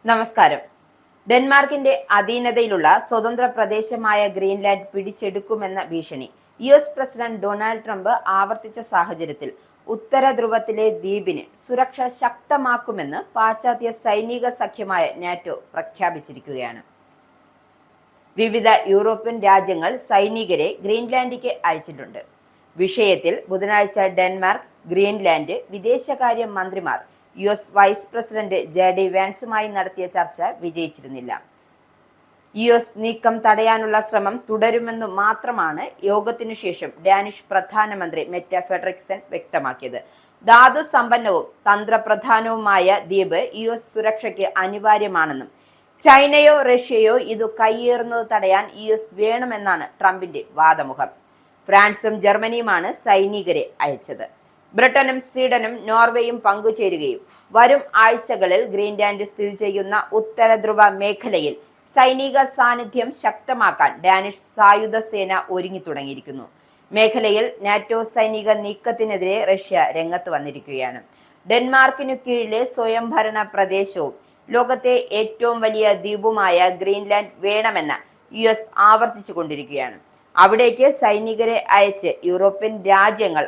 നമസ്കാരം. ഡെൻമാർക്കിന്റെ അധീനതയിലുള്ള സ്വതന്ത്ര പ്രദേശമായ ഗ്രീൻലാൻഡ് പിടിച്ചെടുക്കുമെന്ന ഭീഷണി പ്രസിഡന്റ് ഡൊണാൾഡ് ട്രംപ് ആവർത്തിച്ച സാഹചര്യത്തിൽ ഉത്തര ധ്രുവത്തിലെ ദ്വീപിന് സുരക്ഷ ശക്തമാക്കുമെന്ന് പാശ്ചാത്യ സൈനിക സഖ്യമായ നാറ്റോ പ്രഖ്യാപിച്ചിരിക്കുകയാണ്. വിവിധ യൂറോപ്യൻ രാജ്യങ്ങൾ സൈനികരെ ഗ്രീൻലാൻഡിലേക്ക് അയച്ചിട്ടുണ്ട്. വിഷയത്തിൽ ബുധനാഴ്ച ഡെൻമാർക്ക്, ഗ്രീൻലാൻഡ് വിദേശകാര്യ മന്ത്രിമാർ വൈസ് പ്രസിഡന്റ് ജെ.ഡി. വാൻസുമായി നടത്തിയ ചർച്ച വിജയിച്ചിരുന്നില്ല. നീക്കം തടയാനുള്ള ശ്രമം തുടരുമെന്നു മാത്രമാണ് യോഗത്തിനു ശേഷം ഡാനിഷ് പ്രധാനമന്ത്രി മെറ്റ ഫെഡറിക്സൺ വ്യക്തമാക്കിയത്. ധാതു സമ്പന്നവും തന്ത്രപ്രധാനവുമായ ദ്വീപ് സുരക്ഷയ്ക്ക് അനിവാര്യമാണെന്നും ചൈനയോ റഷ്യയോ ഇത് കയ്യേറുന്നത് തടയാൻ വേണമെന്നാണ് ട്രംപിന്റെ വാദമുഖം. ഫ്രാൻസും ജർമ്മനിയുമാണ് സൈനികരെ അയച്ചത്. ബ്രിട്ടനും സ്വീഡനും നോർവേയും പങ്കുചേരുകയും വരും ആഴ്ചകളിൽ ഗ്രീൻലാൻഡ് സ്ഥിതി ചെയ്യുന്ന ഉത്തര ധ്രുവ മേഖലയിൽ സൈനിക സാന്നിധ്യം ശക്തമാക്കാൻ ഡാനിഷ് സായുധ സേന ഒരുങ്ങി തുടങ്ങിയിരിക്കുന്നു. മേഖലയിൽ നാറ്റോ സൈനിക നീക്കത്തിനെതിരെ റഷ്യ രംഗത്ത് വന്നിരിക്കുകയാണ്. ഡെൻമാർക്കിനു കീഴിലെ സ്വയംഭരണ പ്രദേശവും ലോകത്തെ ഏറ്റവും വലിയ ദ്വീപുമായ ഗ്രീൻലാൻഡ് വേണമെന്ന് ആവർത്തിച്ചു കൊണ്ടിരിക്കുകയാണ്. അവിടേക്ക് സൈനികരെ അയച്ച് യൂറോപ്യൻ രാജ്യങ്ങൾ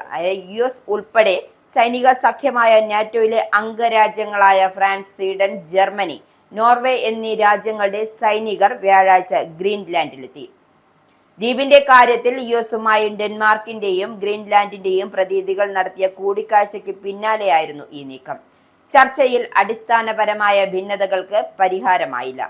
ഉൾപ്പെടെ സൈനിക സഖ്യമായ നാറ്റോയിലെ അംഗരാജ്യങ്ങളായ ഫ്രാൻസ്, സ്വീഡൻ, ജർമ്മനി, നോർവേ എന്നീ രാജ്യങ്ങളുടെ സൈനികർ വ്യാഴാഴ്ച ഗ്രീൻലാൻഡിലെത്തി. ദ്വീപിന്റെ കാര്യത്തിൽ യുഎസുമായും ഡെൻമാർക്കിന്റെയും ഗ്രീൻലാൻഡിന്റെയും പ്രതിനിധികൾ നടത്തിയ കൂടിക്കാഴ്ചയ്ക്ക് പിന്നാലെയായിരുന്നു ഈ നീക്കം. ചർച്ചയിൽ അടിസ്ഥാനപരമായ ഭിന്നതകൾക്ക് പരിഹാരമായില്ല.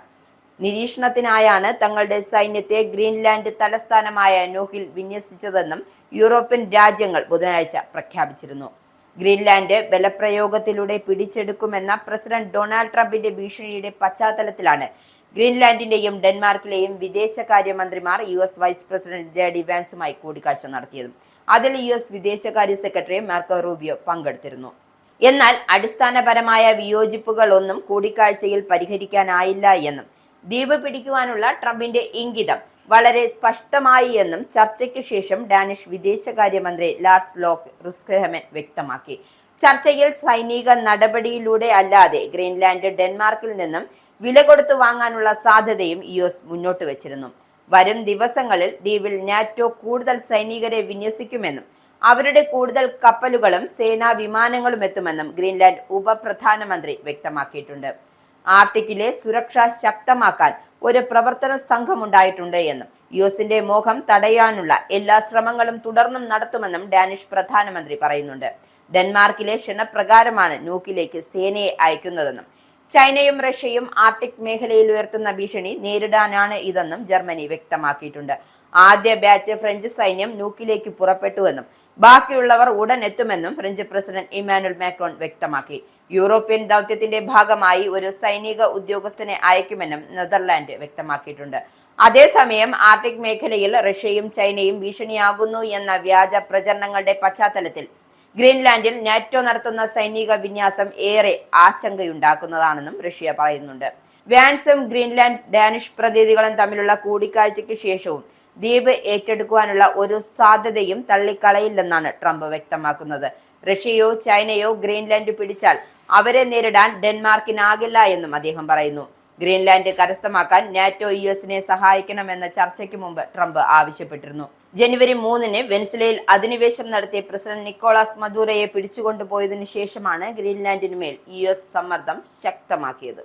നിരീക്ഷണത്തിനായാണ് തങ്ങളുടെ സൈന്യത്തെ ഗ്രീൻലാൻഡ് തലസ്ഥാനമായ നൂഹിൽ വിന്യസിച്ചതെന്നും യൂറോപ്യൻ രാജ്യങ്ങൾ ബുധനാഴ്ച പ്രഖ്യാപിച്ചിരുന്നു. ഗ്രീൻലാൻഡ് ബലപ്രയോഗത്തിലൂടെ പിടിച്ചെടുക്കുമെന്ന പ്രസിഡന്റ് ഡൊണാൾഡ് ട്രംപിന്റെ ഭീഷണിയുടെ പശ്ചാത്തലത്തിലാണ് ഗ്രീൻലാൻഡിന്റെയും ഡെൻമാർക്കിലെയും വിദേശകാര്യമന്ത്രിമാർ വൈസ് പ്രസിഡന്റ് ജെ.ഡി. വാൻസുമായി കൂടിക്കാഴ്ച നടത്തിയതും. അതിൽ വിദേശകാര്യ സെക്രട്ടറി മാർക്കോ റൂബിയോ പങ്കെടുത്തിരുന്നു. എന്നാൽ അടിസ്ഥാനപരമായ വിയോജിപ്പുകളൊന്നും കൂടിക്കാഴ്ചയിൽ പരിഹരിക്കാനായില്ല എന്നും ദ്വീപ് പിടിക്കുവാനുള്ള ട്രംപിന്റെ ഇംഗിതം വളരെ സ്പഷ്ടമായി എന്നും ചർച്ചയ്ക്ക് ശേഷം ഡാനിഷ് വിദേശകാര്യമന്ത്രി ലാർസ് ലോക്ക് റുസ്കെഹമൻ വ്യക്തമാക്കി. ചർച്ചയിൽ സൈനിക നടപടിയിലൂടെ അല്ലാതെ ഗ്രീൻലാൻഡ് ഡെൻമാർക്കിൽ നിന്നും വില കൊടുത്തു വാങ്ങാനുള്ള സാധ്യതയും മുന്നോട്ട് വെച്ചിരുന്നു. വരും ദിവസങ്ങളിൽ ദ്വീപിൽ നാറ്റോ കൂടുതൽ സൈനികരെ വിന്യസിക്കുമെന്നും അവരുടെ കൂടുതൽ കപ്പലുകളും സേനാ വിമാനങ്ങളും എത്തുമെന്നും ഗ്രീൻലാൻഡ് ഉപപ്രധാനമന്ത്രി വ്യക്തമാക്കിയിട്ടുണ്ട്. ആർട്ടിക്കിലെ സുരക്ഷ ശക്തമാക്കാൻ ഒരു പ്രവർത്തന സംഘം ഉണ്ടായിട്ടുണ്ട് എന്നും യുഎസിന്റെ മോഹം തടയാനുള്ള എല്ലാ ശ്രമങ്ങളും തുടർന്നും നടത്തുമെന്നും ഡാനിഷ് പ്രധാനമന്ത്രി പറയുന്നുണ്ട്. ഡെൻമാർക്കിലെ ക്ഷണപ്രകാരമാണ് നൂക്കിലേക്ക് സേനയെ അയക്കുന്നതെന്നും ചൈനയും റഷ്യയും ആർട്ടിക് മേഖലയിൽ ഉയർത്തുന്ന ഭീഷണി നേരിടാനാണ് ഇതെന്നും ജർമ്മനി വ്യക്തമാക്കിയിട്ടുണ്ട്. ആദ്യ ബാച്ച് ഫ്രഞ്ച് സൈന്യം നൂക്കിലേക്ക് പുറപ്പെട്ടുവെന്നും ബാക്കിയുള്ളവർ ഉടൻ എത്തുമെന്നും ഫ്രഞ്ച് പ്രസിഡന്റ് ഇമ്മാനുവൽ മാക്രോൺ വ്യക്തമാക്കി. യൂറോപ്യൻ ദൗത്യത്തിന്റെ ഭാഗമായി ഒരു സൈനിക ഉദ്യോഗസ്ഥനെ അയക്കുമെന്നും നെതർലാൻഡ് വ്യക്തമാക്കിയിട്ടുണ്ട്. അതേസമയം ആർട്ടിക് മേഖലയിൽ റഷ്യയും ചൈനയും ഭീഷണിയാകുന്നു എന്ന വ്യാജ പ്രചരണങ്ങളുടെ പശ്ചാത്തലത്തിൽ ഗ്രീൻലാൻഡിൽ നാറ്റോ നടത്തുന്ന സൈനിക വിന്യാസം ഏറെ ആശങ്കയുണ്ടാക്കുന്നതാണെന്നും റഷ്യ പറയുന്നുണ്ട്. വാൻസും ഗ്രീൻലാൻഡ് ഡാനിഷ് പ്രതിനിധികളും തമ്മിലുള്ള കൂടിക്കാഴ്ചയ്ക്ക് ശേഷവും ദ്വീപ് ഏറ്റെടുക്കുവാനുള്ള ഒരു സാധ്യതയും തള്ളിക്കളയില്ലെന്നാണ് ട്രംപ് വ്യക്തമാക്കുന്നത്. റഷ്യയോ ചൈനയോ ഗ്രീൻലാൻഡ് പിടിച്ചാൽ അവരെ നേരിടാൻ ഡെൻമാർക്കിനാകില്ല എന്നും അദ്ദേഹം പറയുന്നു. ഗ്രീൻലാൻഡ് കരസ്ഥമാക്കാൻ നാറ്റോ യുഎസിനെ സഹായിക്കണമെന്ന ചർച്ചയ്ക്ക് മുമ്പ് ട്രംപ് ആവശ്യപ്പെട്ടിരുന്നു. ജനുവരി 3-ന് വെനിസ്വേലയിൽ അധിനിവേശം നടത്തിയ പ്രസിഡന്റ് നിക്കോളാസ് മദൂറോയെ പിടിച്ചുകൊണ്ടുപോയതിനു ശേഷമാണ് ഗ്രീൻലാൻഡിനുമേൽ സമ്മർദ്ദം ശക്തമാക്കിയത്.